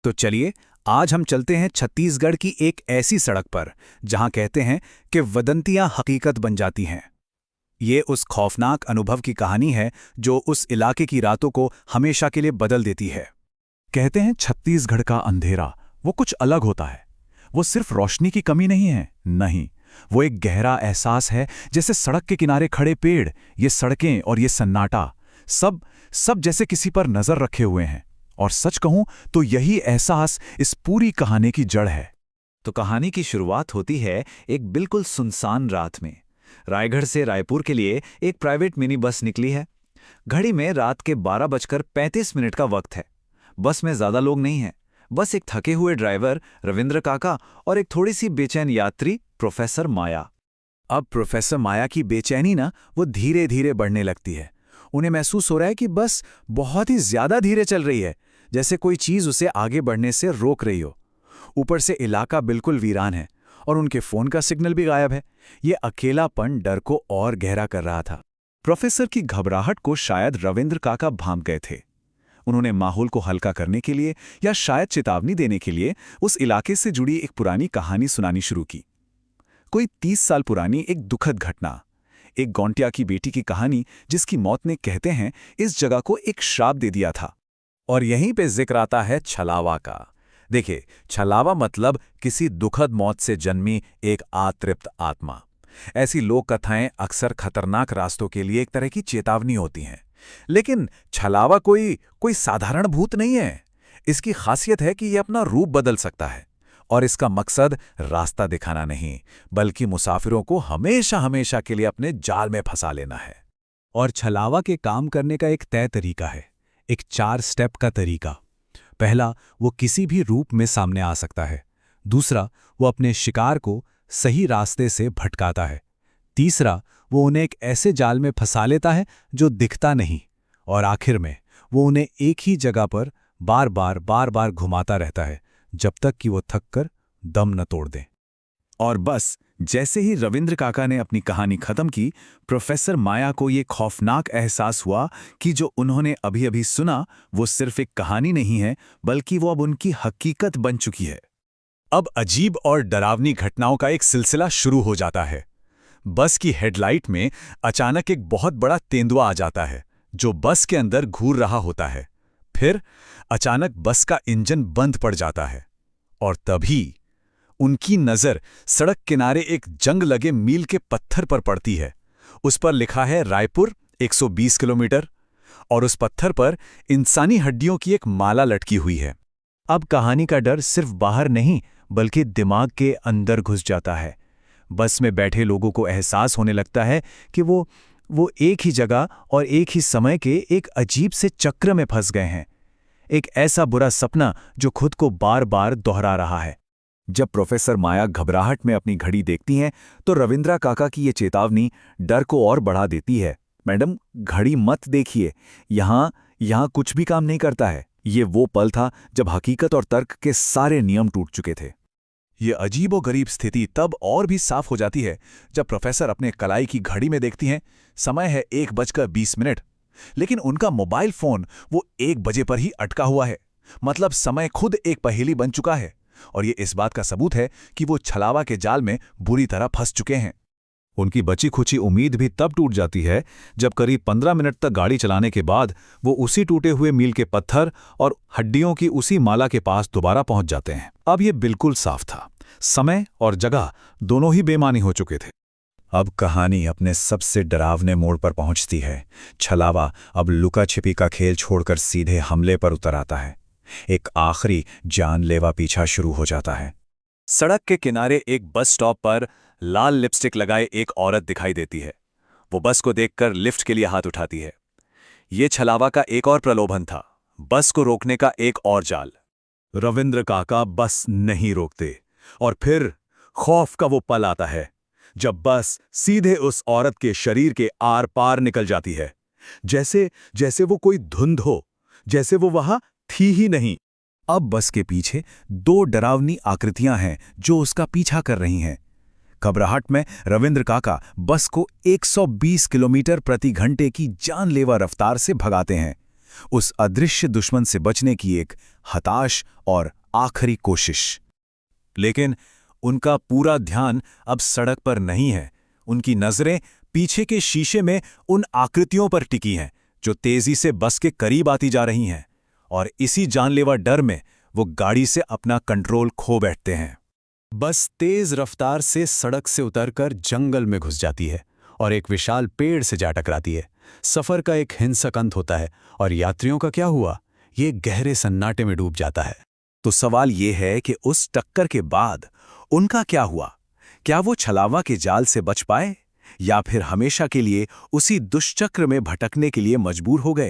तो चलिए आज हम चलते हैं छत्तीसगढ़ की एक ऐसी सड़क पर जहां कहते हैं कि वदंतियां हकीकत बन जाती हैं। ये उस खौफनाक अनुभव की कहानी है जो उस इलाके की रातों को हमेशा के लिए बदल देती है। कहते हैं छत्तीसगढ़ का अंधेरा वो कुछ अलग होता है। वो सिर्फ रोशनी की कमी नहीं है, नहीं, वो एक गहरा एहसास है। जैसे सड़क के किनारे खड़े पेड़, ये सड़कें और ये सन्नाटा, सब सब जैसे किसी पर नजर रखे हुए हैं। और सच कहूं तो यही एहसास इस पूरी कहानी की जड़ है। तो कहानी की शुरुआत होती है एक बिल्कुल सुनसान रात में। रायगढ़ से रायपुर के लिए एक प्राइवेट मिनी बस निकली है। घड़ी में रात के 12:35 का वक्त है। बस में ज्यादा लोग नहीं हैं, बस एक थके हुए ड्राइवर रविंद्र काका और एक थोड़ी सी बेचैन यात्री प्रोफेसर माया। अब प्रोफेसर माया की बेचैनी ना वो धीरे धीरे बढ़ने लगती है। उन्हें महसूस हो रहा है कि बस बहुत ही ज्यादा धीरे चल रही है, जैसे कोई चीज उसे आगे बढ़ने से रोक रही हो। ऊपर से इलाका बिल्कुल वीरान है और उनके फोन का सिग्नल भी गायब है। ये अकेलापन डर को और गहरा कर रहा था। प्रोफेसर की घबराहट को शायद रविंद्र काका भांप गए थे। उन्होंने माहौल को हल्का करने के लिए या शायद चेतावनी देने के लिए उस इलाके से जुड़ी एक पुरानी कहानी सुनानी शुरू की। कोई 30 साल पुरानी एक दुखद घटना, एक गौंटिया की बेटी की कहानी जिसकी मौत ने, कहते हैं, इस जगह को एक श्राप दे दिया था। और यहीं पे जिक्र आता है छलावा का। देखिए, छलावा मतलब किसी दुखद मौत से जन्मी एक अतृप्त आत्मा। ऐसी लोक कथाएं अक्सर खतरनाक रास्तों के लिए एक तरह की चेतावनी होती हैं। लेकिन छलावा कोई साधारण भूत नहीं है। इसकी खासियत है कि यह अपना रूप बदल सकता है और इसका मकसद रास्ता दिखाना नहीं, बल्कि मुसाफिरों को हमेशा हमेशा के लिए अपने जाल में फंसा लेना है। और छलावा के काम करने का एक तय तरीका है, एक 4 स्टेप का तरीका। पहला, वो किसी भी रूप में सामने आ सकता है। दूसरा, वो अपने शिकार को सही रास्ते से भटकाता है। तीसरा, वो उन्हें एक ऐसे जाल में फंसा लेता है जो दिखता नहीं। और आखिर में वो उन्हें एक ही जगह पर बार बार घुमाता रहता है जब तक कि वो थक कर दम न तोड़ दें। और बस जैसे ही रविंद्र काका ने अपनी कहानी खत्म की, प्रोफेसर माया को ये खौफनाक एहसास हुआ कि जो उन्होंने अभी अभी सुना वो सिर्फ एक कहानी नहीं है, बल्कि वो अब उनकी हकीकत बन चुकी है। अब अजीब और डरावनी घटनाओं का एक सिलसिला शुरू हो जाता है। बस की हेडलाइट में अचानक एक बहुत बड़ा तेंदुआ आ जाता है जो बस के अंदर घूर रहा होता है। फिर अचानक बस का इंजन बंद पड़ जाता है और तभी उनकी नजर सड़क किनारे एक जंग लगे मील के पत्थर पर पड़ती है। उस पर लिखा है रायपुर 120 किलोमीटर और उस पत्थर पर इंसानी हड्डियों की एक माला लटकी हुई है। अब कहानी का डर सिर्फ बाहर नहीं बल्कि दिमाग के अंदर घुस जाता है। बस में बैठे लोगों को एहसास होने लगता है कि वो एक ही जगह और एक ही समय के एक अजीब से चक्र में फंस गए हैं। एक ऐसा बुरा सपना जो खुद को बार बार दोहरा रहा है। जब प्रोफेसर माया घबराहट में अपनी घड़ी देखती हैं तो रविंद्र काका की ये चेतावनी डर को और बढ़ा देती है। मैडम, घड़ी मत देखिए, यहाँ कुछ भी काम नहीं करता है। ये वो पल था जब हकीकत और तर्क के सारे नियम टूट चुके थे। ये अजीब और गरीब स्थिति तब और भी साफ हो जाती है जब प्रोफेसर अपने कलाई की घड़ी में देखती हैं समय है 1:20। लेकिन उनका मोबाइल फोन वो 1 बजे पर ही अटका हुआ है। मतलब समय खुद एक पहेली बन चुका है और ये इस बात का सबूत है कि वो छलावा के जाल में बुरी तरह फंस चुके हैं। उनकी बची खुची उम्मीद भी तब टूट जाती है जब करीब 15 मिनट तक गाड़ी चलाने के बाद वो उसी टूटे हुए मील के पत्थर और हड्डियों की उसी माला के पास दोबारा पहुंच जाते हैं। अब ये बिल्कुल साफ था, समय और जगह दोनों ही बेमानी हो चुके थे। अब कहानी अपने सबसे डरावने मोड़ पर पहुंचती है। छलावा अब लुका छिपी का खेल छोड़कर सीधे हमले पर उतर आता है। एक आखिरी जानलेवा पीछा शुरू हो जाता है। सड़क के किनारे एक बस स्टॉप पर लाल लिपस्टिक लगाए एक औरत दिखाई देती है। वो बस को देखकर लिफ्ट के लिए हाथ उठाती है। ये छलावा का एक और प्रलोभन था, बस को रोकने का एक और जाल। रविंद्र काका बस नहीं रोकते और फिर खौफ का वो पल आता है जब बस सीधे उस औरत के शरीर के आर पार निकल जाती है। जैसे वो कोई धुंध हो, जैसे वो वहां थी ही नहीं। अब बस के पीछे 2 डरावनी आकृतियां हैं जो उसका पीछा कर रही हैं। घबराहट में रविंद्र काका बस को 120 किलोमीटर प्रति घंटे की जानलेवा रफ्तार से भगाते हैं। उस अदृश्य दुश्मन से बचने की एक हताश और आखिरी कोशिश। लेकिन उनका पूरा ध्यान अब सड़क पर नहीं है। उनकी नजरें पीछे के शीशे में उन आकृतियों पर टिकी हैं जो तेजी से बस के करीब आती जा रही हैं, और इसी जानलेवा डर में वो गाड़ी से अपना कंट्रोल खो बैठते हैं। बस तेज रफ्तार से सड़क से उतरकर जंगल में घुस जाती है और एक विशाल पेड़ से जा टकराती है। सफर का एक हिंसक अंत होता है और यात्रियों का क्या हुआ, ये गहरे सन्नाटे में डूब जाता है। तो सवाल ये है कि उस टक्कर के बाद उनका क्या हुआ? क्या वो छलावा के जाल से बच पाए, या फिर हमेशा के लिए उसी दुष्चक्र में भटकने के लिए मजबूर हो गए?